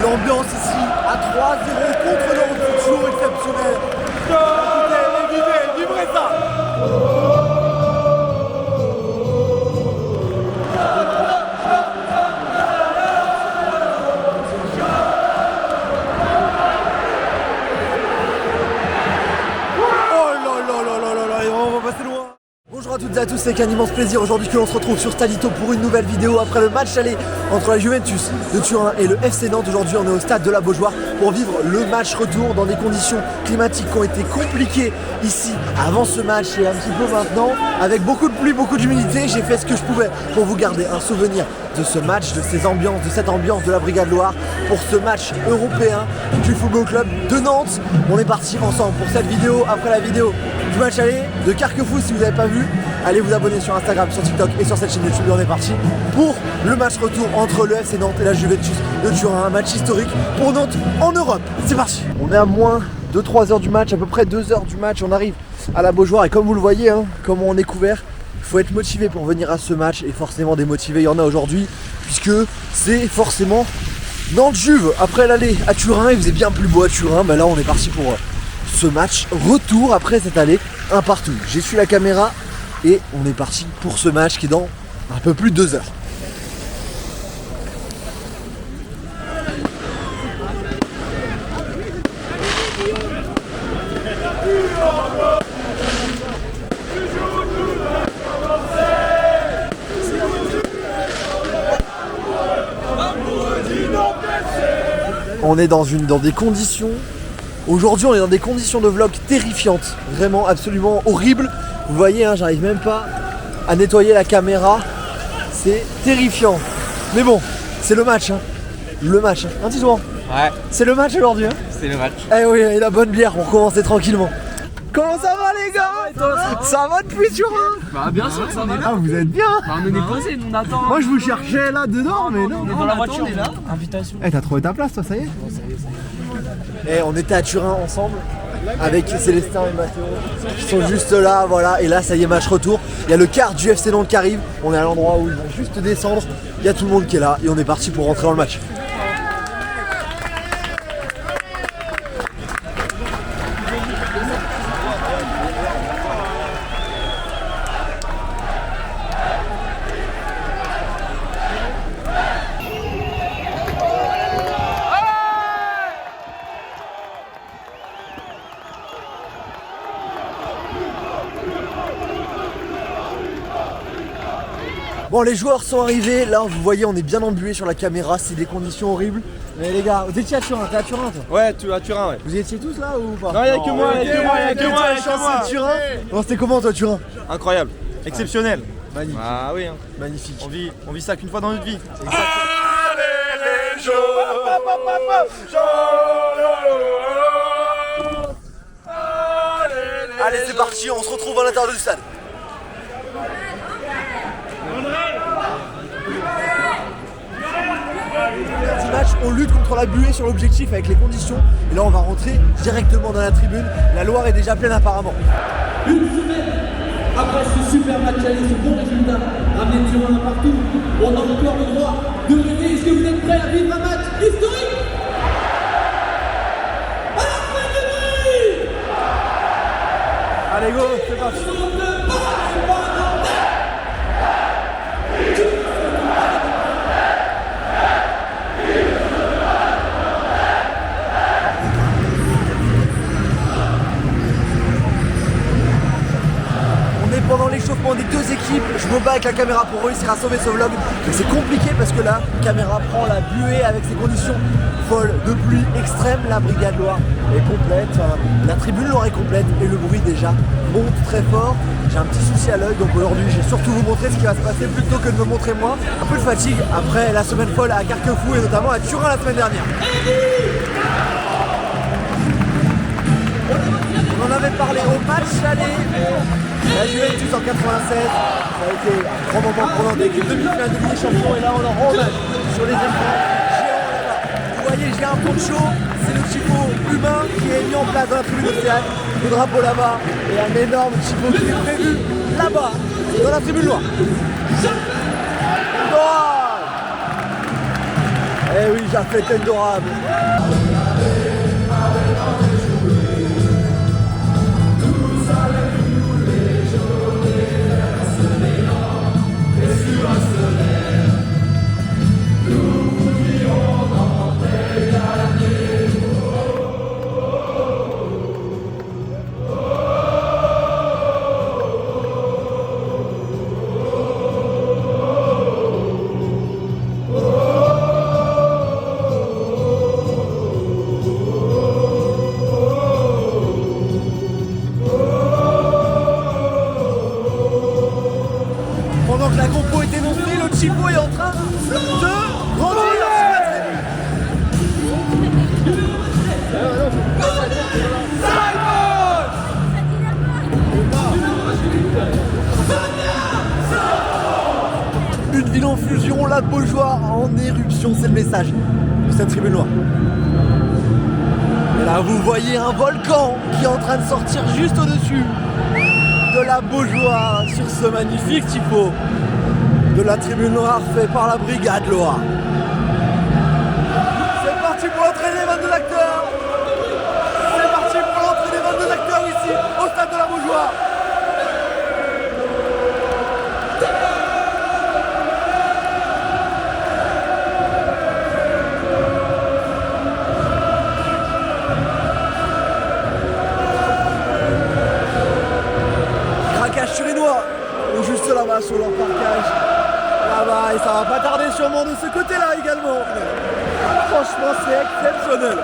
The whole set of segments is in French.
l'ambiance ici à 3-0 contre Nantes, c'est toujours exceptionnel. Écoutez, vivrez ça. Bonjour à toutes et à tous, c'est un immense plaisir aujourd'hui que l'on se retrouve sur Stadito pour une nouvelle vidéo après le match aller entre la Juventus de Turin et le FC Nantes. Aujourd'hui on est au stade de la Beaujoire pour vivre le match retour dans des conditions climatiques qui ont été compliquées ici avant ce match et un petit peu maintenant. Avec beaucoup de pluie, beaucoup d'humidité, j'ai fait ce que je pouvais pour vous garder un souvenir de ce match, de ces ambiances, de cette ambiance de la Brigade Loire pour ce match européen du Football Club de Nantes. On est parti ensemble pour cette vidéo après la vidéo du match aller de Carquefou. Si vous n'avez pas vu, allez vous abonner sur Instagram, sur TikTok et sur cette chaîne YouTube. Et on est parti pour le match retour entre le FC Nantes et la Juventus de Turin. Un match historique pour Nantes en Europe. C'est parti. On est à moins de 3 heures du match, à peu près 2 heures du match. On arrive à la Beaujoire et comme vous le voyez, comme on est couvert, il faut être motivé pour venir à ce match. Et forcément des motivés, il y en a aujourd'hui puisque c'est forcément Nantes-Juve. Après l'aller à Turin, il faisait bien plus beau à Turin. Là on est parti pour ce match retour après cette allée un partout. J'ai suivi la caméra et on est parti pour ce match qui est dans un peu plus de 2 heures. On est dans des conditions. Aujourd'hui on est dans des conditions de vlog terrifiantes, vraiment absolument horribles. Vous voyez, j'arrive même pas à nettoyer la caméra, c'est terrifiant. Mais bon, c'est le match, le match, dis-moi. Ouais. C'est le match aujourd'hui. C'est le match. Eh oui, et la bonne bière pour commencer tranquillement. Comment ça va les gars? Ça va depuis Turin? Bah bien sûr, ça va. Ah vous êtes bien? Bah on est posé, nous on attend. Moi je vous cherchais là dedans, mais non. On est dans la voiture, on est là. Invitation. Eh t'as trouvé ta place toi, ça y est? Bon, ça y est. Eh on était à Turin ensemble avec Célestin et Matteo qui sont juste là, voilà, et là ça y est, match retour. Il y a le quart du FC Nantes qui arrive, on est à l'endroit où ils vont juste descendre, il y a tout le monde qui est là et on est parti pour rentrer dans le match. Bon, les joueurs sont arrivés, là vous voyez on est bien embué sur la caméra, c'est des conditions horribles. Mais les gars, vous étiez à Turin, t'es à Turin toi? Ouais, à Turin, ouais. Vous y étiez tous là ou pas? Non, y'a que moi, y'a que moi. Turin. Bon, c'était comment toi Turin? Incroyable, exceptionnel. Magnifique. Ah oui, magnifique. On vit ça qu'une fois dans notre vie. Allez les jours. Allez c'est parti, on se retrouve à l'intérieur du stade. Du match, on lutte contre la buée sur l'objectif avec les conditions. Et là on va rentrer directement dans la tribune. La Loire est déjà pleine apparemment. Une semaine après ce super match aller, ce bon résultat, ramener Turin un partout, on a encore le droit de rêver. Est-ce que vous êtes prêts à vivre un match historique? Alors faites du bruit! Allez go, c'est parti. Pendant l'échauffement des deux équipes, je me bats avec la caméra pour réussir à sauver ce vlog. Mais c'est compliqué parce que la caméra prend la buée avec ces conditions folles de pluie extrême. La Brigade Loire est complète, la tribune Loire est complète et le bruit déjà monte très fort. J'ai un petit souci à l'œil, donc aujourd'hui je vais surtout vous montrer ce qui va se passer plutôt que de me montrer moi. Un peu de fatigue après la semaine folle à Carquefou et notamment à Turin la semaine dernière. On en avait parlé au match aller. La Juventus en 96, ça a été un grand moment pour Nantes, équipe demi-finale de Ligue des Champions et là on leur rend hommage sur les écrans géants là-bas. Vous voyez, j'ai un poncho, c'est le tifo humain qui est mis en place dans la tribune océane, le drapeau là-bas et un énorme tifo qui est prévu là-bas, dans la tribune Loire. Eh oui, Jafet Endorable. Pendant que la compo est énoncée, le Chipo est en train de grandir sur la tribune. Une ville en fusion, la Beaujoire en éruption, c'est le message de cette tribune noire. Et là vous voyez un volcan qui est en train de sortir juste au-dessus de la Beaujoire sur ce magnifique typo de la tribune noire fait par la brigade Loire. C'est parti pour l'entrée des 22 acteurs. C'est parti pour l'entrée des 22 acteurs ici au stade de la Beaujoire. Craquage turinois, ou juste là-bas sur leur parquage. Là-bas, et ça va pas tarder sûrement de ce côté-là également. Franchement, c'est exceptionnel.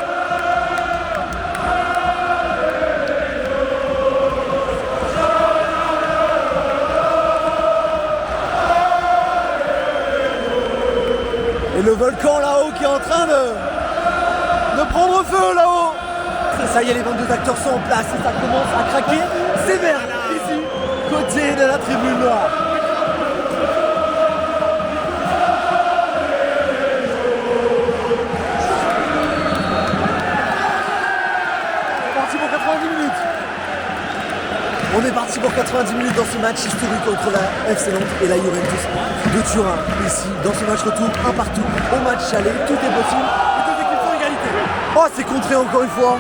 Et le volcan là-haut qui est en train de prendre feu là-haut. Ça y est, les 22 acteurs sont en place et ça commence à craquer sévère ici, côté de la tribune noire. C'est parti pour 90 minutes. On est parti pour 90 minutes dans ce match historique entre la FC Nantes et la Juventus de Turin. Ici, dans ce match retour, un partout, au match aller, tout est possible. Les deux équipes sont égalité. Oh, c'est contré encore une fois.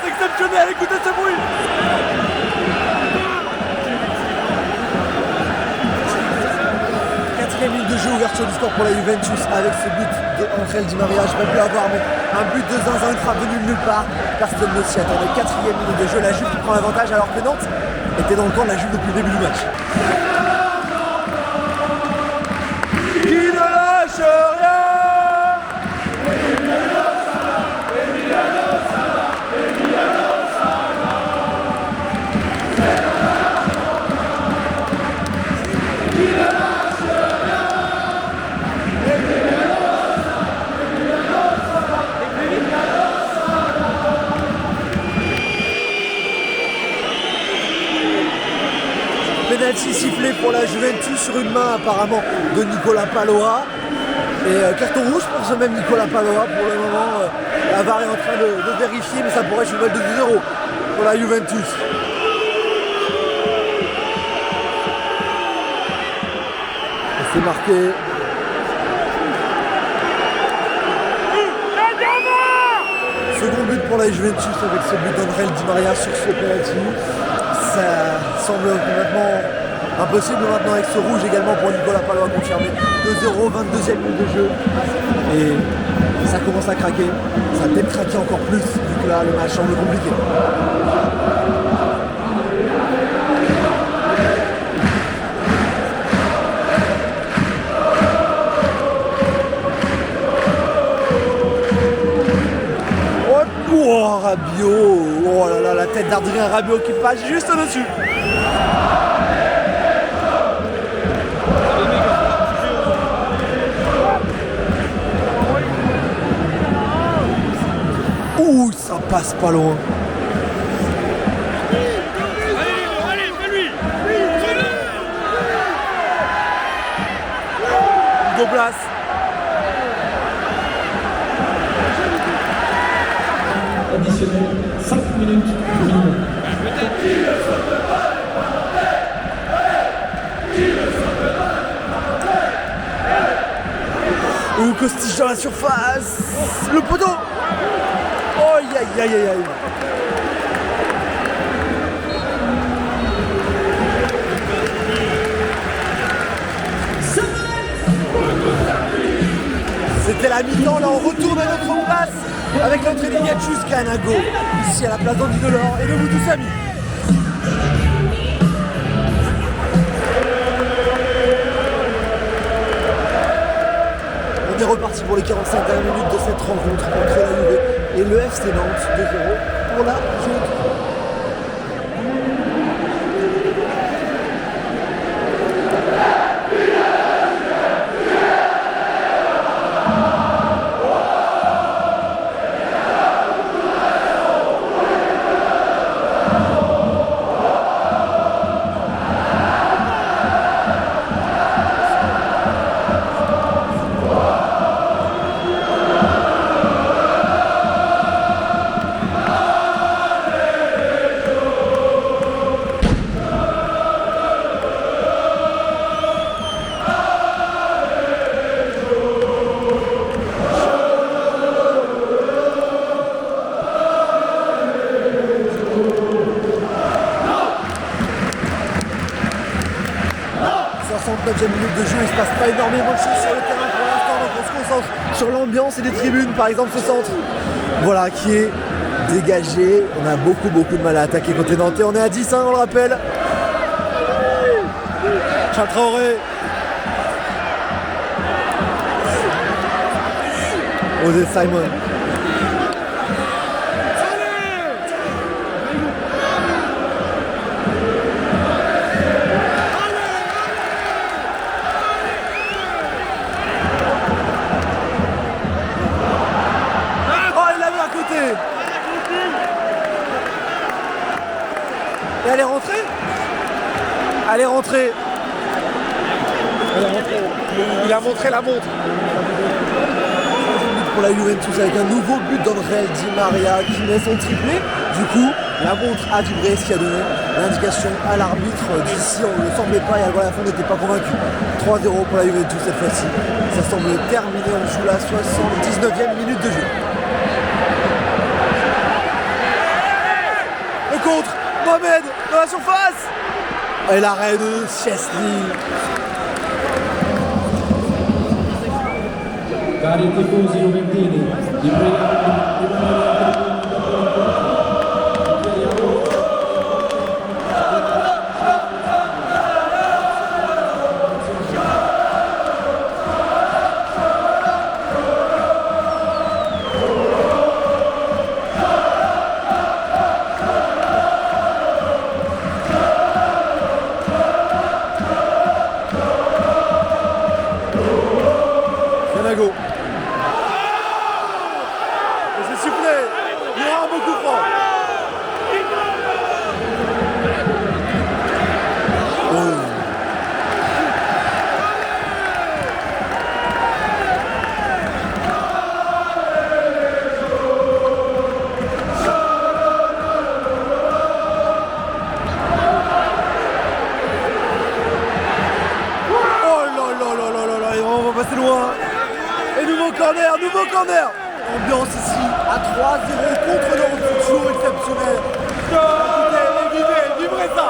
C'est exceptionnel, écoutez ce bruit. Quatrième minute de jeu, ouverture du score pour la Juventus avec ce but d'Angel Di Maria. Je ne vais plus avoir, mais un but de zinzin, une frappe venue de nulle part. Personne ne s'y attendait. Quatrième minute de jeu, la Juve qui prend l'avantage alors que Nantes était dans le camp de la Juve depuis le début du match. Qui ne lâche rien. Penalty sifflé pour la Juventus sur une main apparemment de Nicolas Paloa. Et carton rouge pour ce même Nicolas Paloa. Pour le moment, la VAR est en train de vérifier, mais ça pourrait être une balle de 2-0 pour la Juventus. Et c'est marqué. Second but pour la Juventus avec ce but d'Angel Di Maria sur ce penalty. Ça semble complètement impossible maintenant avec ce rouge également pour Nicolas Paloa confirmé. 2-0, 22e minute de jeu. Et ça commence à craquer. Ça va peut-être craquer encore plus vu que là le match semble compliqué. Oh Rabiot, oh là là, la tête d'Adrien Rabiot qui passe juste au-dessus. Ouh, ça passe pas loin. vos places. Additionnel, 5 minutes minimum. Costige dans la surface. Le poteau. Oh aïe aïe aïe aïe aïe. C'était la mi-temps, là on retourne à notre place avec l'entrée d'Ignatius Kanago, ici à la place d'Andy Delors et de vous tous amis. On est reparti pour les 45 dernières minutes de cette rencontre entre la Juve et le FC Nantes 2-0 pour la Juventus. Minute de jeu, il ne se passe pas énormément de choses sur le terrain pour l'instant, donc on se concentre sur l'ambiance et les tribunes, par exemple ce centre, voilà, qui est dégagé. On a beaucoup de mal à attaquer côté nantais, on est à 10, on le rappelle. Charles Traoré. Osé Simon. Et elle est rentrée. Elle est rentrée. Il a montré la montre. Pour la Juventus avec un nouveau but d'André Di Maria qui met son triplé. Du coup, la montre a vibré, ce qui a donné l'indication à l'arbitre d'ici. On ne le semblait pas et à la fin on n'était pas convaincu. 3-0 pour la Juventus cette fois-ci. Ça semble terminé. On joue la 79e minute de jeu. Le contre, Mohamed dans la surface. Et l'arrêt de Szczesny. Cari tifosi juventini, vi preghiamo di rimanere Kanago. Et c'est sifflé. Il y aura un beau coup franc. C'est loin. Et nouveau corner. Ambiance ici à 3-0 contre Nantes, c'est toujours exceptionnel. Écoutez, vibrez ça.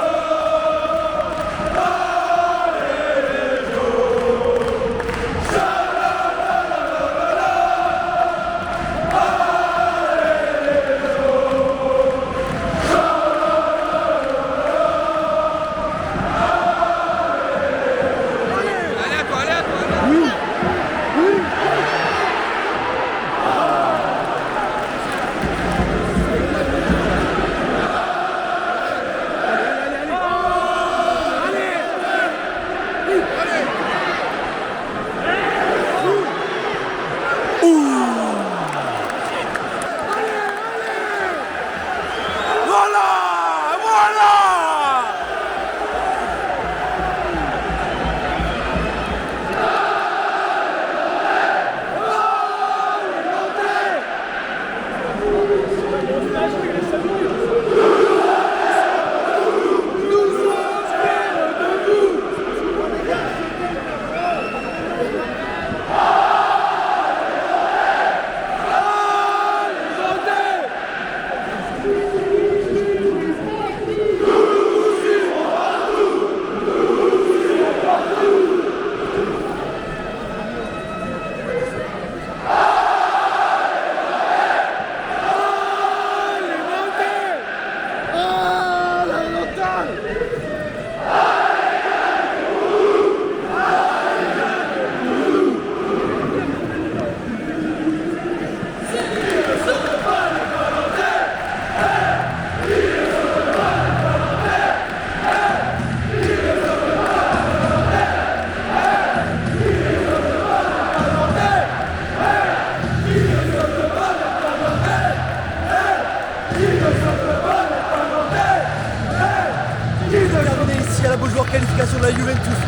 la Juventus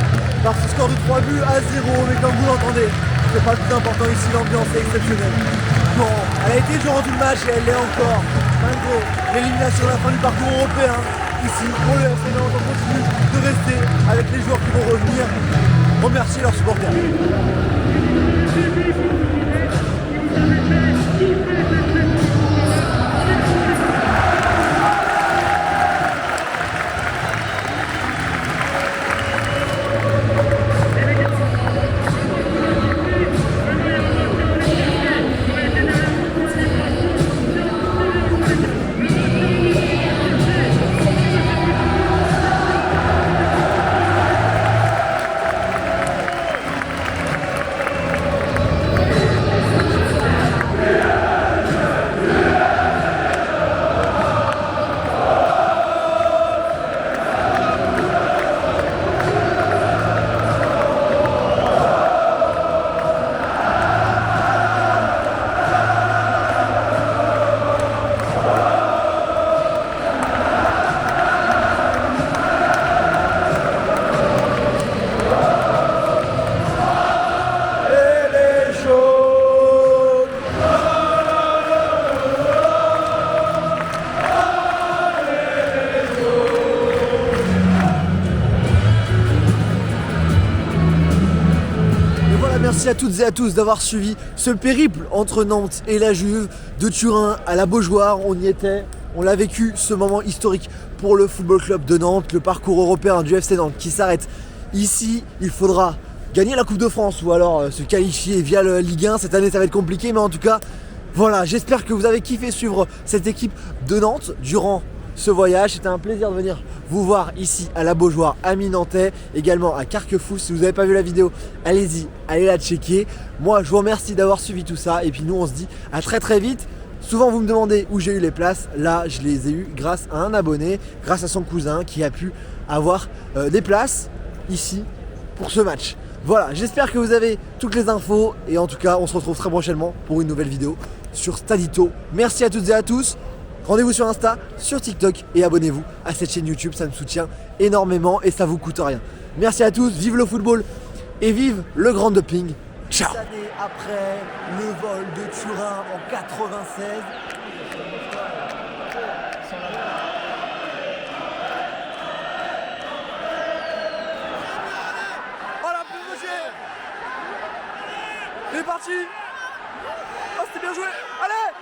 par ce score de 3 buts à 0, mais comme vous l'entendez, c'est pas le plus important ici, l'ambiance est exceptionnelle. Bon, elle a été durant tout le match et elle l'est encore, malgré l'élimination à la fin du parcours européen. Ici, pour le FC Nantes, on continue de rester avec les joueurs qui vont revenir remercier leurs supporters. Merci à toutes et à tous d'avoir suivi ce périple entre Nantes et la Juve, de Turin à la Beaujoire. On y était, on l'a vécu, ce moment historique pour le Football Club de Nantes, le parcours européen du FC Nantes qui s'arrête ici. Il faudra gagner la Coupe de France ou alors se qualifier via le Ligue 1. Cette année ça va être compliqué, mais en tout cas, voilà, j'espère que vous avez kiffé suivre cette équipe de Nantes durant ce voyage. C'était un plaisir de venir vous voir ici à la Beaujoire, à Minantais, également à Carquefou. Si vous n'avez pas vu la vidéo, allez-y, allez la checker. Moi je vous remercie d'avoir suivi tout ça et puis nous on se dit à très très vite. Souvent vous me demandez où j'ai eu les places, là je les ai eues grâce à un abonné, grâce à son cousin qui a pu avoir des places ici pour ce match. Voilà, j'espère que vous avez toutes les infos et en tout cas on se retrouve très prochainement pour une nouvelle vidéo sur Stadito. Merci à toutes et à tous. Rendez-vous sur Insta, sur TikTok et abonnez-vous à cette chaîne YouTube, ça me soutient énormément et ça vous coûte rien. Merci à tous, vive le football et vive le grand doping. Ciao. Cette année après le vol de Turin en 96. Oh la plus Roger. Il est parti. Oh c'était bien joué. Allez.